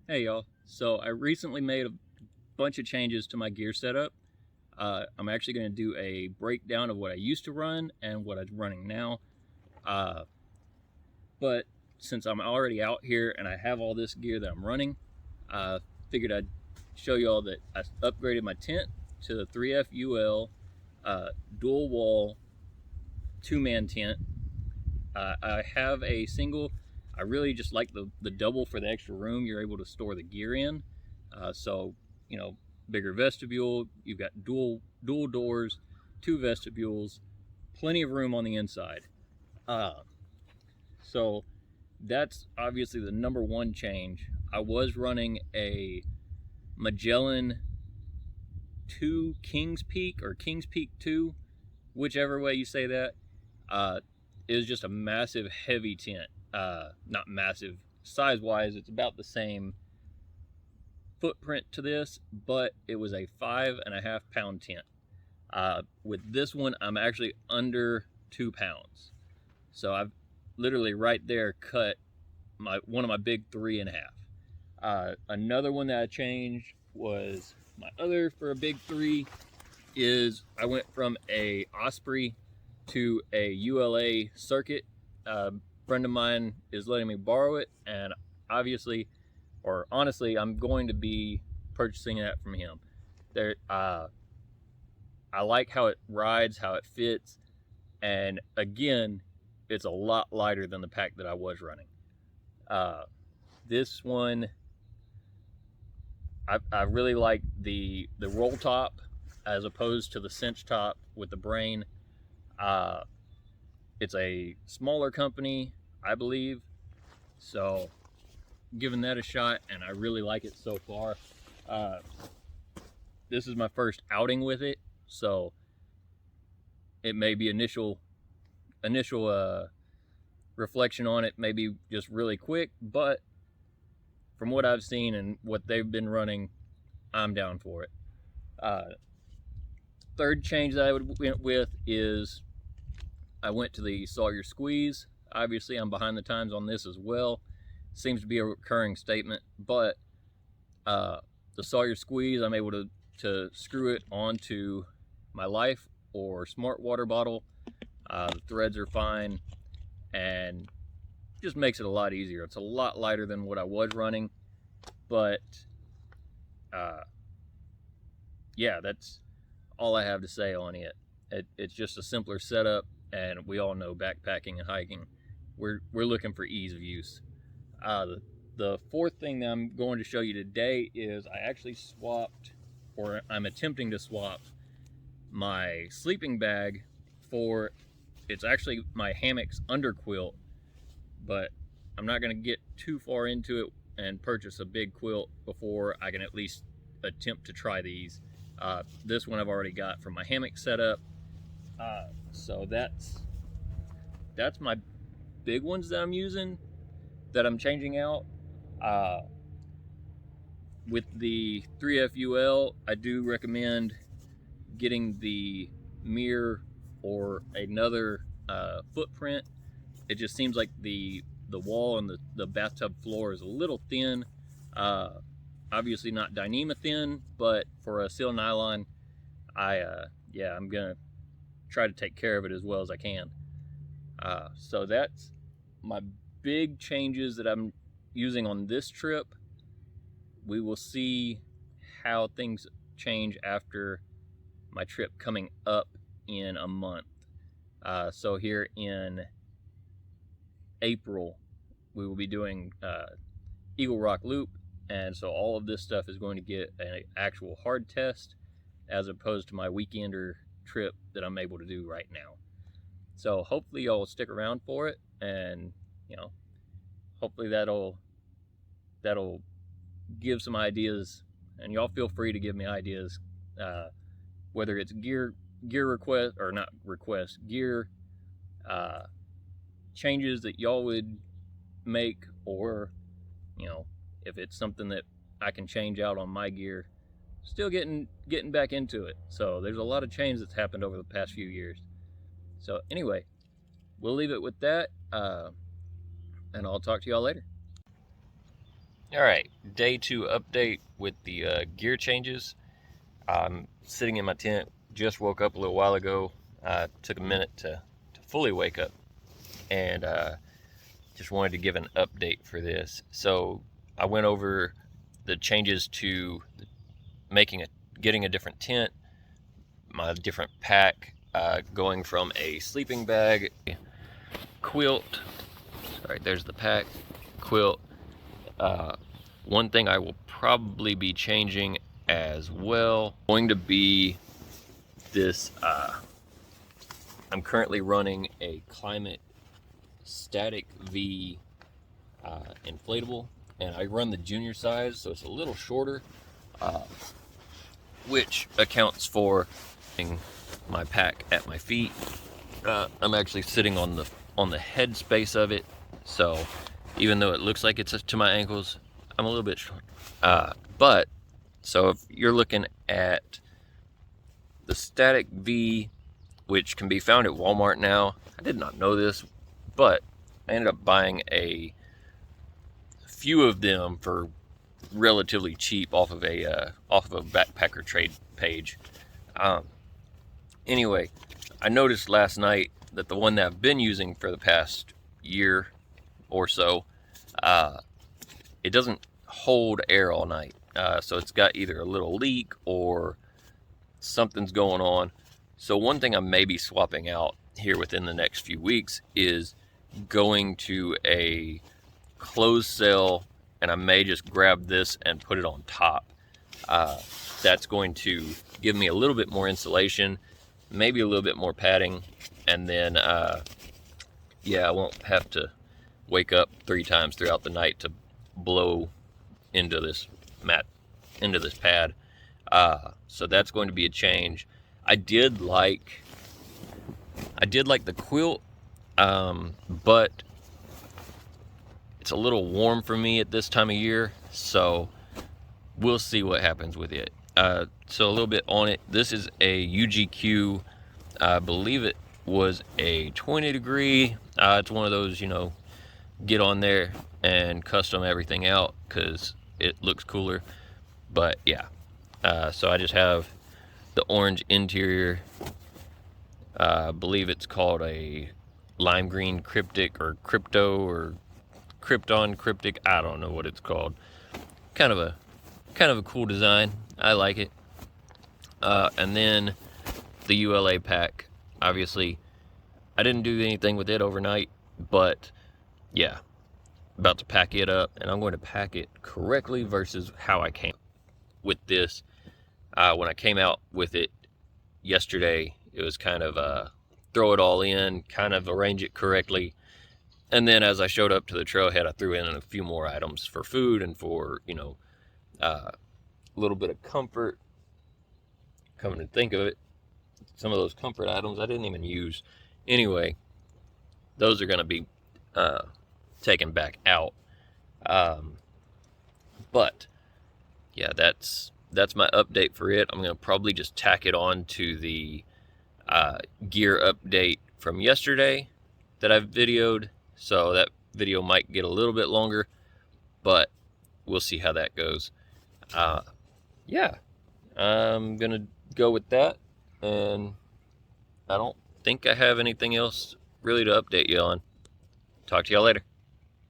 Hey y'all, so I recently made a bunch of changes to my gear setup. I'm actually going to do a breakdown of what I used to run and what I'm running now. Uh, but since I'm already out here and I have all this gear that I'm running, I figured I'd show you all that I upgraded my tent to the 3F UL dual wall 2-man tent. I have a single. I really just like the double for the extra room you're able to store the gear in. So you know, bigger vestibule. You've got dual doors, two vestibules, plenty of room on the inside. Uh, so that's obviously the number one change. I was running a Magellan 2 Kings Peak or Kings Peak 2, whichever way you say that. Uh, it was just a massive, heavy tent. Not massive size wise, it's about the same footprint to this, but it was a 5.5 pound tent. With this one, I'm actually under 2 pounds. So I've literally right there cut one of my big three in half. Another one that I changed was my other for a big three is I went from a Osprey to a ULA circuit. A friend of mine is letting me borrow it, and obviously, or honestly, I'm going to be purchasing that from him. I like how it rides, how it fits, and again, it's a lot lighter than the pack that I was running. Uh, this one, I really like the roll top as opposed to the cinch top with the brain. Uh, it's a smaller company, I believe, so giving that a shot, and I really like it so far. Uh, this is my first outing with it, so it may be initial reflection on it, maybe just really quick, but from what I've seen and what they've been running, I'm down for it. Uh, Third change that I went with is I went to the Sawyer Squeeze. Obviously, I'm behind the times on this as well. Seems to be a recurring statement, but uh, the Sawyer Squeeze, I'm able to screw it onto my Life or Smart Water bottle. The threads are fine, and just makes it a lot easier. It's a lot lighter than what I was running, but uh, yeah, that's all I have to say on it. It's just a simpler setup, and we all know backpacking and hiking, we're looking for ease of use. The fourth thing that I'm going to show you today is I actually swapped, or I'm attempting to swap, my sleeping bag for, it's actually my hammock's underquilt, but I'm not going to get too far into it and purchase a big quilt before I can at least attempt to try these. This one I've already got from my hammock setup. So that's my big ones that I'm using, that I'm changing out. Uh, with the 3FUL, I do recommend getting the mirror or another footprint. It just seems like the wall and the bathtub floor is a little thin. Uh, Obviously not Dyneema thin, but for a seal nylon, yeah, I'm gonna try to take care of it as well as I can. So that's my big changes that I'm using on this trip. We will see how things change after my trip coming up in a month. So here in April, we will be doing Eagle Rock Loop, and so all of this stuff is going to get an actual hard test as opposed to my weekender trip that I'm able to do right now. So hopefully y'all will stick around for it, and you know, hopefully that'll give some ideas, and y'all feel free to give me ideas, whether it's gear request or not request gear uh, changes that y'all would make, or you know, if it's something that I can change out on my gear. Still getting back into it. So there's a lot of change that's happened over the past few years. So anyway, we'll leave it with that, and I'll talk to y'all later. All right, day 2 update with the gear changes. I'm sitting in my tent, just woke up a little while ago. Took a minute to fully wake up, and just wanted to give an update for this. So I went over the changes to getting a different tent, my different pack, going from a sleeping bag, quilt. Sorry, there's the pack, quilt. One thing I will probably be changing as well, going to be this, I'm currently running a Climate Static V inflatable, and I run the junior size, so it's a little shorter, which accounts for my pack at my feet. I'm actually sitting on the head space of it, so even though it looks like it's to my ankles, I'm a little bit short. But so if you're looking at the Static V, which can be found at Walmart now, I did not know this, but I ended up buying a few of them for relatively cheap off of a backpacker trade page. Anyway, I noticed last night that the one that I've been using for the past year or so, it doesn't hold air all night. So it's got either a little leak or something's going on. So one thing I may be swapping out here within the next few weeks is going to a closed cell, and I may just grab this and put it on top. That's going to give me a little bit more insulation, maybe a little bit more padding, and then yeah, I won't have to wake up 3 times throughout the night to blow into this pad. So that's going to be a change. I did like the quilt, but it's a little warm for me at this time of year, so we'll see what happens with it. So a little bit on it. This is a UGQ. I believe it was a 20 degree. It's one of those, get on there and custom everything out because it looks cooler. But yeah, so I just have the orange interior. I believe it's called a lime green cryptic or crypto or krypton cryptic. I don't know what it's called. Kind of a cool design. I like it. And then the ULA pack. Obviously, I didn't do anything with it overnight, but yeah, about to pack it up, and I'm going to pack it correctly versus how I came with this. When I came out with it yesterday, it was kind of throw it all in, kind of arrange it correctly, and then as I showed up to the trailhead, I threw in a few more items for food and for a little bit of comfort. Coming to think of it, some of those comfort items I didn't even use. Anyway, those are going to be taken back out. But yeah, that's my update for it. I'm going to probably just tack it on to the gear update from yesterday that I've videoed. So that video might get a little bit longer, but we'll see how that goes. Yeah, I'm going to go with that, and I don't think I have anything else really to update you on. Talk to y'all later.